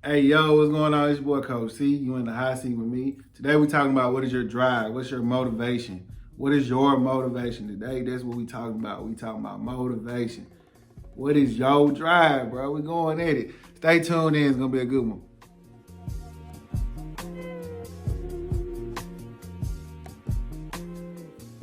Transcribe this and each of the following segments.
Hey, yo, what's going on? It's your boy, Coach C. You in the hot seat with me. Today, we're talking about what is your drive? What's your motivation? What is your motivation today? That's what we talking about. We talking about motivation. What is your drive, bro? We're going at it. Stay tuned in. It's going to be a good one.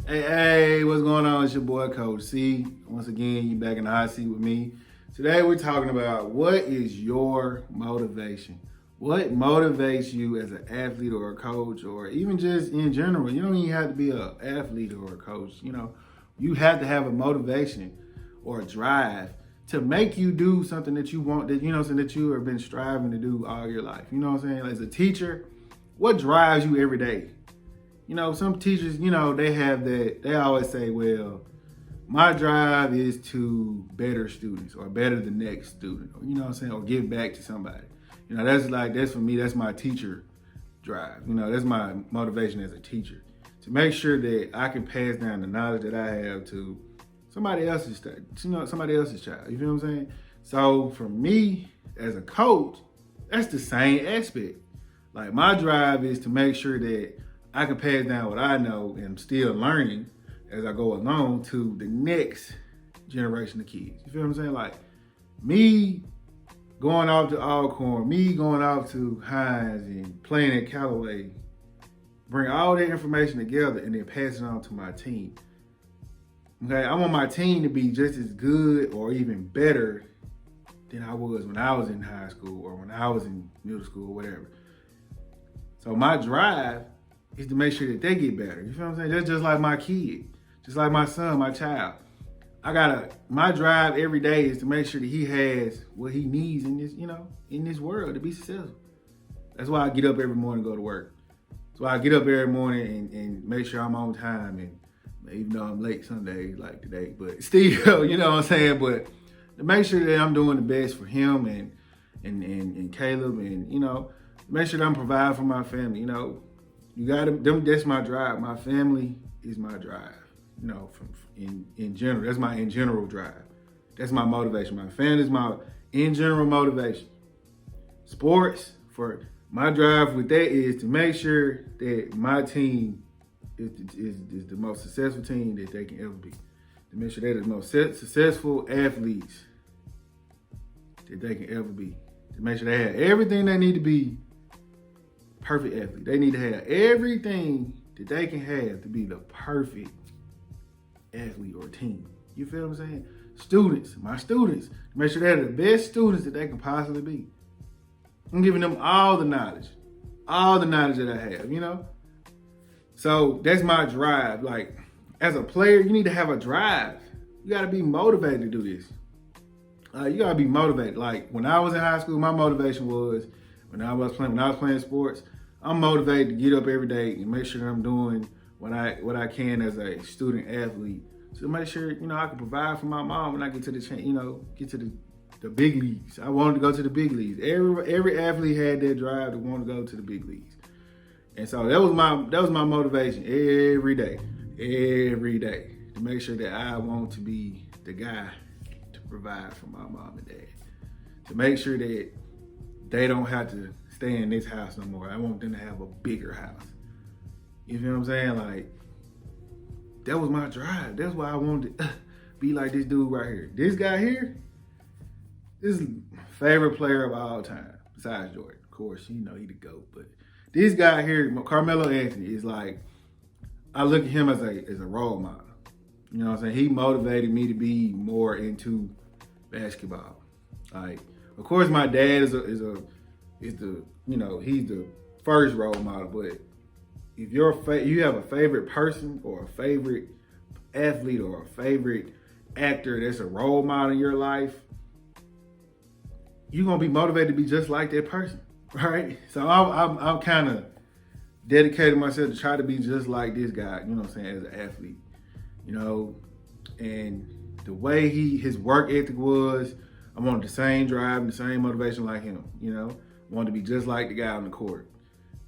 Hey, what's going on? It's your boy, Coach C. Once again, you back in the hot seat with me. Today, we're talking about what is your motivation? What motivates you as an athlete or a coach, or even just in general? You don't even have to be an athlete or a coach. You have to have a motivation or a drive to make you do something that you want, something that you have been striving to do all your life. You know what I'm saying? As a teacher, what drives you every day? Some teachers, they have that, they always say, well, my drive is to better students or better the next student, or give back to somebody. That's for me, that's my teacher drive. That's my motivation as a teacher, to make sure that I can pass down the knowledge that I have to somebody else's child. You feel what I'm saying? So for me as a coach, that's the same aspect. Like, my drive is to make sure that I can pass down what I know and I'm still learning as I go along to the next generation of kids. You feel what I'm saying? Like, me going off to Alcorn, me going off to Hines and playing at Callaway, bring all that information together and then pass it on to my team. Okay, I want my team to be just as good or even better than I was when I was in high school or when I was in middle school or whatever. So my drive is to make sure that they get better. You feel what I'm saying? That's just like my kid, just like my son, my child. My drive every day is to make sure that he has what he needs in this world to be successful. That's why I get up every morning and go to work. That's why I get up every morning and make sure I'm on time, and even though I'm late some days like today, but still, you know what I'm saying? But to make sure that I'm doing the best for him and Caleb, and make sure that I'm providing for my family. That's my drive. My family is my drive. In general, that's my in general drive. That's my motivation. My family is my in general motivation. Sports, for my drive with that is to make sure that my team is the most successful team that they can ever be. To make sure they're the most successful athletes that they can ever be. To make sure they have everything they need to be perfect athlete. They need to have everything that they can have to be the perfect athlete or team. You feel what I'm saying? Students, my students, make sure they're the best students that they can possibly be. I'm giving them all the knowledge that I have, So that's my drive. Like, as a player, you need to have a drive. You gotta be motivated to do this. You gotta be motivated. Like, when I was in high school, my motivation was, when I was playing sports, I'm motivated to get up every day and make sure I'm doing what I can as a student athlete to make sure I can provide for my mom when I get to the big leagues. I wanted to go to the big leagues. Every athlete had that drive to want to go to the big leagues, and so that was my motivation every day to make sure that I want to be the guy to provide for my mom and dad, to make sure that they don't have to stay in this house no more. I want them to have a bigger house. You feel what I'm saying? Like, that was my drive. That's why I wanted to be like this dude right here. This guy here, this is my favorite player of all time, besides Jordan. Of course, he the GOAT. But this guy here, Carmelo Anthony, is like, I look at him as a role model. You know what I'm saying? He motivated me to be more into basketball. Like, of course, my dad is the he's the first role model. But if you have a favorite person or a favorite athlete or a favorite actor that's a role model in your life, you're gonna be motivated to be just like that person, right? So I'm kind of dedicated myself to try to be just like this guy. You know what I'm saying? As an athlete, and the way his work ethic was, I wanted the same drive and the same motivation like him. Wanted to be just like the guy on the court.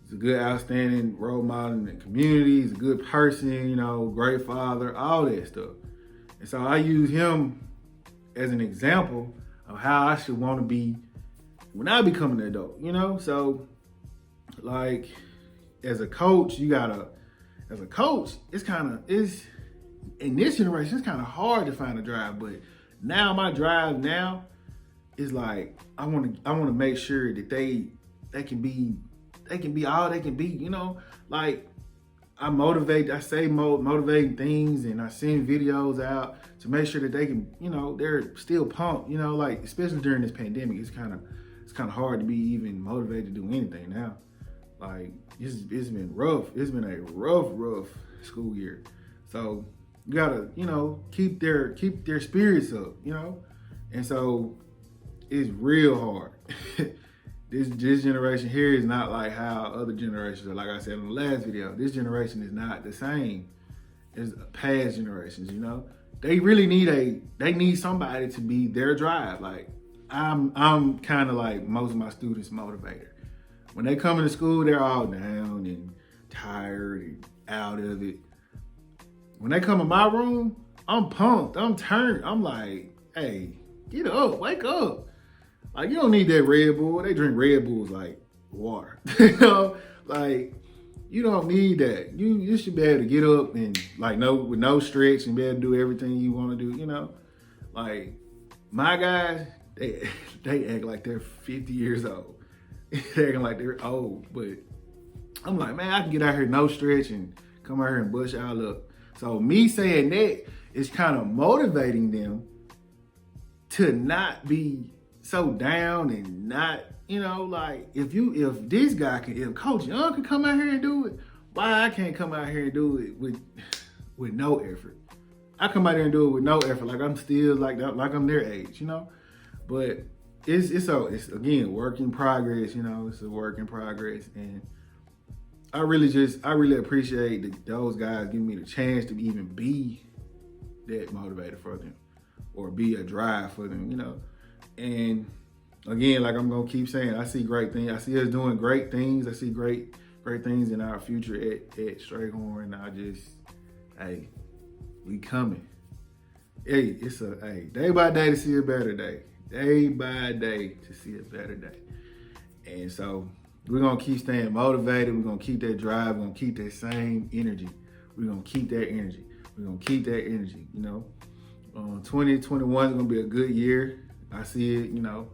He's a good, outstanding role model in the community. He's a good person, great father, all that stuff. And so I use him as an example of how I should want to be when I become an adult, you know? So like as a coach, it's in this generation, it's kind of hard to find a drive, but now my drive now is like, I want to make sure that they can be all they can be, you know? Like I say motivating things, and I send videos out to make sure that they can, you know, they're still pumped, you know, like especially during this pandemic, it's kind of hard to be even motivated to do anything now. Like it's been rough. It's been a rough school year. So you gotta, you know, keep their spirits up, you know? And so it's real hard. This generation here is not like how other generations are. Like I said in the last video, this generation is not the same as past generations, you know? They really need somebody to be their drive. Like I'm kind of like most of my students' motivator. When they come into school, they're all down and tired and out of it. When they come in my room, I'm pumped, I'm turned. I'm like, hey, get up, wake up. Like, you don't need that Red Bull. They drink Red Bulls like water. You know, like you don't need that. You should be able to get up and like with no stretch and be able to do everything you want to do, you know? Like my guys, they act like they're 50 years old. They're acting like they're old, but I'm like, man, I can get out here no stretch and come out here and bust y'all up. So me saying that is kind of motivating them to not be so down and not, you know, like if Coach Young can come out here and do it, why I can't come out here and do it with no effort? I come out here and do it with no effort, like I'm still like I'm their age, you know? But it's again work in progress, you know. It's a work in progress, and I really appreciate those guys giving me the chance to even be that motivator for them or be a drive for them, you know. And again, like I'm gonna keep saying, I see great things. I see us doing great things. I see great things in our future at Strayhorn. Hey, we coming. Hey, day by day to see a better day. Day by day to see a better day. And so we're gonna keep staying motivated. We're gonna keep that drive. We're gonna keep that same energy. We're gonna keep that energy. You know. 2021 is gonna be a good year. I see it, you know,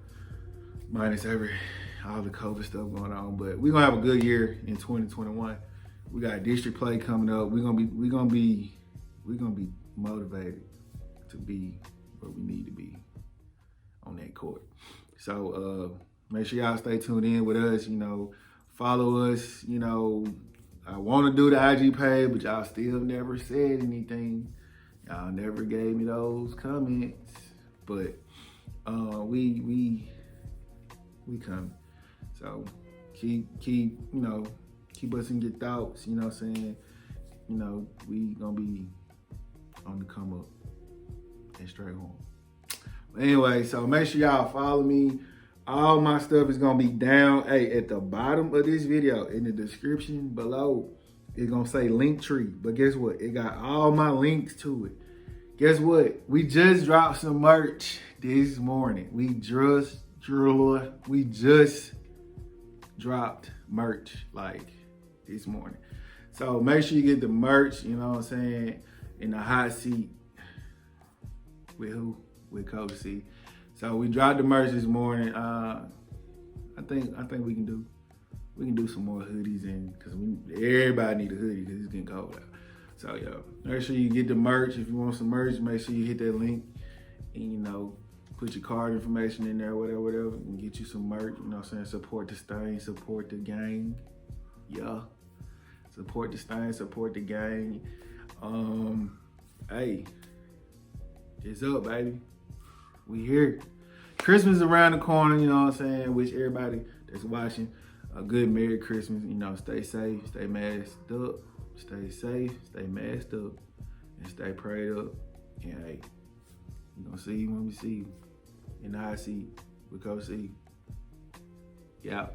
minus all the COVID stuff going on, but we're gonna have a good year in 2021. We got district play coming up. We're gonna be motivated to be where we need to be on that court. So make sure y'all stay tuned in with us, you know, follow us, you know. I want to do the IG page, but y'all still never said anything. Y'all never gave me those comments, but we coming. So keep us in your thoughts, you know what I'm saying? You know, we gonna be on the come up and straight home. But anyway, so make sure y'all follow me. All my stuff is gonna be down at the bottom of this video in the description below. It's gonna say Linktree, but guess what? It got all my links to it. Guess what? We just dropped some merch this morning. We just dropped merch like this morning. So make sure you get the merch, you know what I'm saying, in the hot seat with who? With Coach C. So we dropped the merch this morning. I think we can do some more hoodies because everybody need a hoodie because it's getting cold out. So yo, make sure you get the merch. If you want some merch, make sure you hit that link and, you know, put your card information in there, whatever, and get you some merch. You know what I'm saying? Support the stain, support the gang. Yeah. Support the stain, support the gang. Hey, it's up, baby. We here. Christmas is around the corner, you know what I'm saying? Wish everybody that's watching a good Merry Christmas. You know, stay safe, stay masked up, stay safe, stay masked up, and stay prayed up. And hey, we're gonna see you when we see you in the hot seat with Coach C. Yeah.